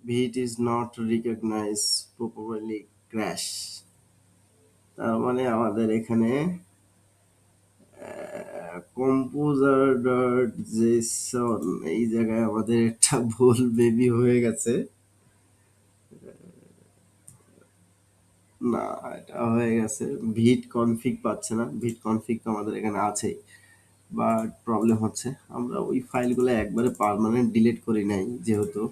ভিট is not recognize properly crash. তার মানে আমাদের এখানে কম্পোজার ডট জেসন এই জায়গায় আমাদের একটা ভুল বেবি হয়ে গেছে। না, এটা হয়ে গেছে। ভিট কনফিগ পাচ্ছে না, ভিট কনফিগ তো আমাদের এখানে আছেই, বাট প্রবলেম হচ্ছে আমরা ওই ফাইলগুলো একবারে পার্মানেন্ট ডিলিট করি নাই যেহেতু।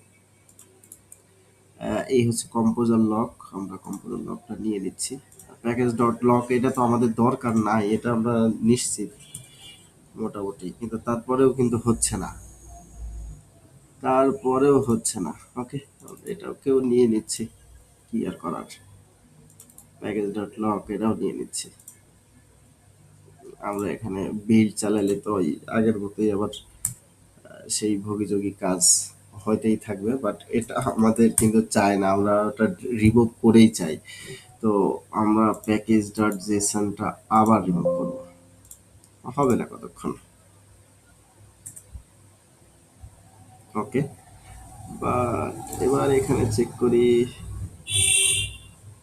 এই হচ্ছে কম্পোজার লক, আমরা কম্পোজার লকটা নিয়ে নিচ্ছি। প্যাকেজ ডট লক এটা তো আমাদের দরকার নাই, এটা আমরা নিশ্চিত মোটামুটি, কিন্তু তারপরেও কিন্তু হচ্ছে না, তারপরেও হচ্ছে না। ওকে, এটাও কেউ নিয়ে নিচ্ছি, কি আর করার। প্যাকেজ ডট লক এটাও নিয়ে নিচ্ছি। আমরা এখানে বিল্ড চালালে তো ওই আগের মতোই আবার সেই ভোগীযোগী কাজ হইতেই থাকবে, বাট এটা আমাদের কিন্তু চাই না, আমরা ওটা রিমুভ করেই চাই। তো আমরা প্যাকেজ ডট জেসনটা আবার রিমুভ করবো, হবে না কতক্ষণ। ওকে, বাট এবার এখানে চেক করি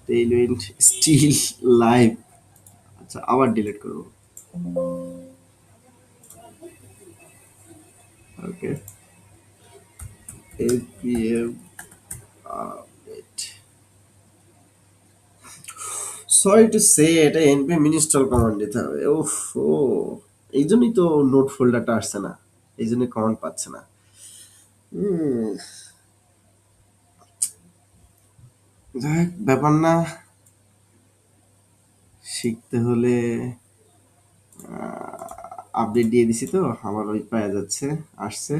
টেইলউইন্ড স্টিল লাইভ। আচ্ছা, আবার ডিলিট করবো। Okay, APM update. Sorry to say এটা npm ইনস্টল কমান্ড দিতে হবে। ওফ, ও এই জন্যই তো নোট ফোল্ডারটা আসছে না, এই জন্যই কমান্ড পাচ্ছে না। হুম, যাই হোক, ব্যাপার না, শিখতে হলে আপডেট দিয়ে দিছি তো আমার ওই পাওয়া যাচ্ছে, আসছে।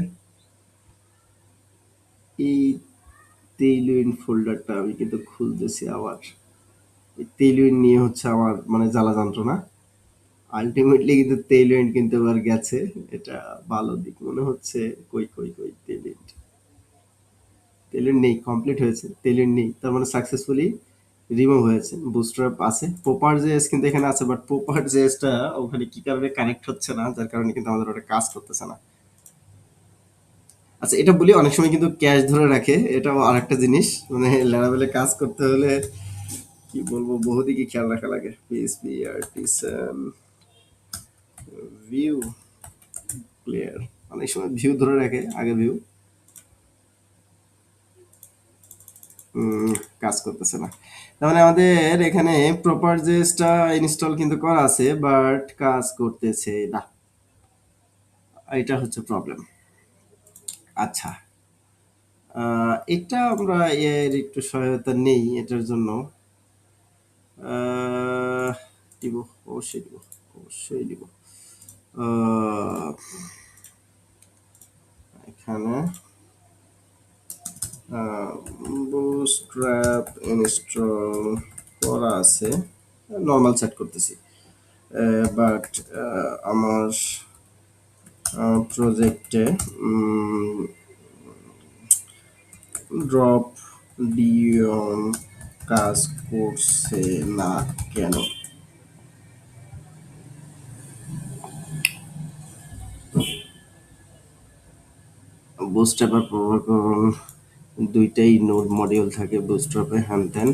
এই তেইলউইন ফোল্ডারটা আমি কিন্তু খুলতেছি আবার। এই তেইলউইন নিয়ে হচ্ছে আমার মানে জ্বালা যন্ত্রণা। আলটিমেটলি কিন্তু তেইলউইন কিন্তু এবার গেছে, এটা ভালো দিক মনে হচ্ছে। কই কই কই তেইলউইন, তেইলউইন নেই, কমপ্লিট হয়েছে, তেইলউইন নেই, তার মানে সাকসেসফুলি রিমুভ হয়েছে। বুস্ট্র্যাপ আছে, পোপার জেএস কিন্তু এখানে আছে, বাট পোপার জেএসটা ওখানে কি কারণে কানেক্ট হচ্ছে না, যার কারণে কিন্তু আমাদের ওটা কাজ করতেছে না। আচ্ছা, এটা বলি অনেক সময় কিন্তু ক্যাশ ধরে রাখে, এটাও আরেকটা জিনিস, মানে ল্যারাবেলে কাজ করতে হলে কি বলবো বহুদিকে খেয়াল রাখা লাগে। পিএসপি আর্টিসান ভিউ প্লেয়ার অনেক সময় ভিউ ধরে রাখে, আগে ভিউ কাজ করতেছে না। তার মানে আমাদের এখানে প্রপার জেসটা ইনস্টল কিন্তু করা আছে, বাট কাজ করতেছে না, এটা হচ্ছে প্রবলেম। আচ্ছা, এটা আমরা এর একটু সহায়তা নেই এটার জন্য। আহ, দিব, অবশ্যই দিব, অবশ্যই দিব। আহ, এখানে বুটস্ট্র্যাপ ইনস্টল করা আছে, নর্মাল সেট করতেছি, বাট আমার প্রজেক্টে ড্রপ ডিওন কাজ করছে না কেন? বুটস্ট্র্যাপের প্রোগ্রাম দুইটাই নোড মডিউল থাকে বুটস্ট্র্যাপে, হ্যান ত্যান।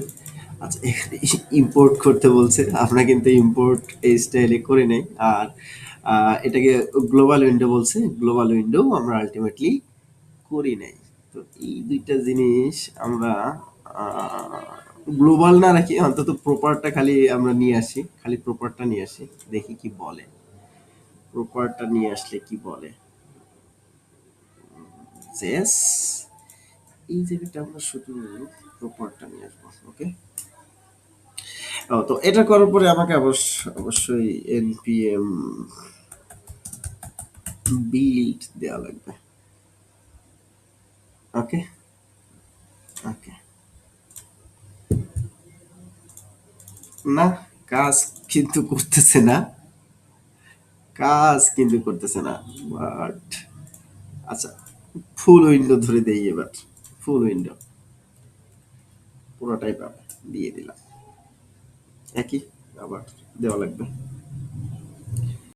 আচ্ছা, এখানে ইম্পোর্ট করতে বলছে, আমরা কিন্তু ইম্পোর্ট এই স্টাইলে করে নেই। আর এটাকে গ্লোবাল উইন্ডো বলছে, গ্লোবাল উইন্ডো আমরা আলটিমেটলি করি নাই। তো এই দুইটা জিনিস আমরা গ্লোবাল না রাখি, অন্তত প্রপারটা খালি আমরা নিয়ে আসি, খালি প্রপারটা নিয়ে আসি, দেখি কি বলে। প্রপারটা নিয়ে আসলে কি বলে। জেস এই জায়গাটা আমরা শুধু প্রপারটা নিয়ে আসবো। ওকে, তো এটা করার পরে আমাকে অবশ্যই npm বিল্ড দেওয়া লাগবে। ওকে, ওকে, না, কাজ কিন্তু করতেছে না, কাজ কিন্তু করতেছে না, বাট আচ্ছা, ফুল উইন্ডো ধরে দেই এবার, ফুল উইন্ডো পুরোটাই পাবে, দিয়ে দিলাম। একই আবার দেওয়া লাগবে।